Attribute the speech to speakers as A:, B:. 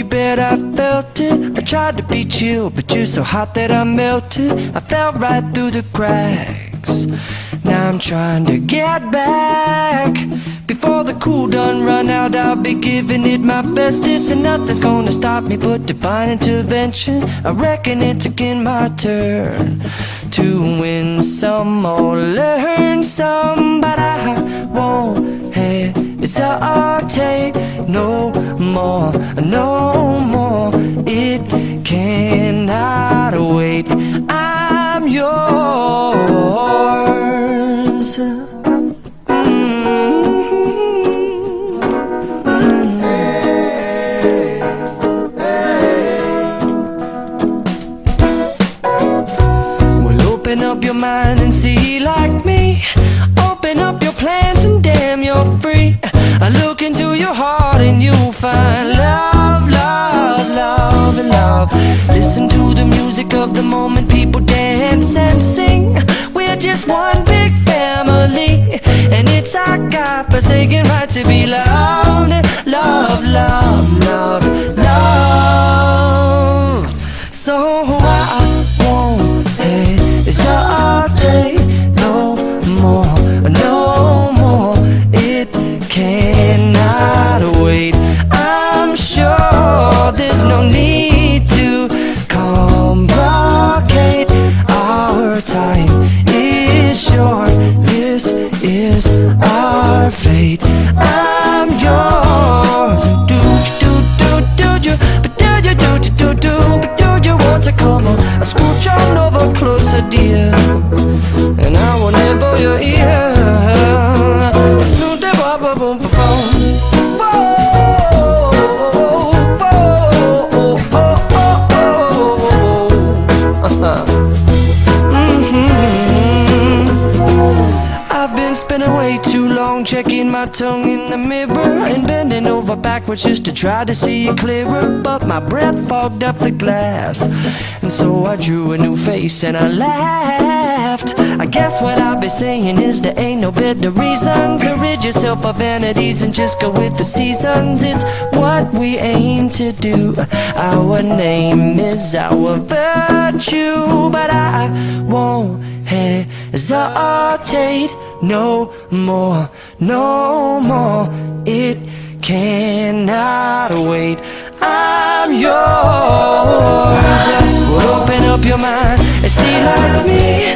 A: you bet I felt it. I tried to be chill, but you're so hot that I melted. I fell right through the cracks. Now I'm trying to get back. Before the cool done run out, I'll be giving it my bestest, and nothing's gonna stop me but divine intervention. I reckon it's again my turn to win some or learn some, but I won't hesitate no more, no more. It cannot wait. I'm yours. Open up your mind and see like me. Open up your plans and damn, you're free. I look into your heart and you'll find love, love, love, and love. Listen to the music of the moment, people dance and sing. We're just one big family, and it's our God-forsaken right to be loved. Love, love, love, loved. So I won't hesitate no more, no more. It cannot wait. I'm sure there's no need to complicate. Our time is short. This is our fate. I'm yours. Do you, but do you, but do you want to come on? I scooch on over closer, dear, and I will nibble your ear. Soon they boom, boom, boom, boom. I've been spending way too long checking my tongue in the mirror and bending over backwards just to try to see it clearer, but my breath fogged up the glass, and so I drew a new face and I laughed. I guess what I'll be saying is there ain't no better reason to rid yourself of vanities and just go with the seasons. It's what we aim to do. Our name is our virtue, but I won't hesitate no more, no more. It cannot wait. I'm yours. Well, open up your mind and see like me.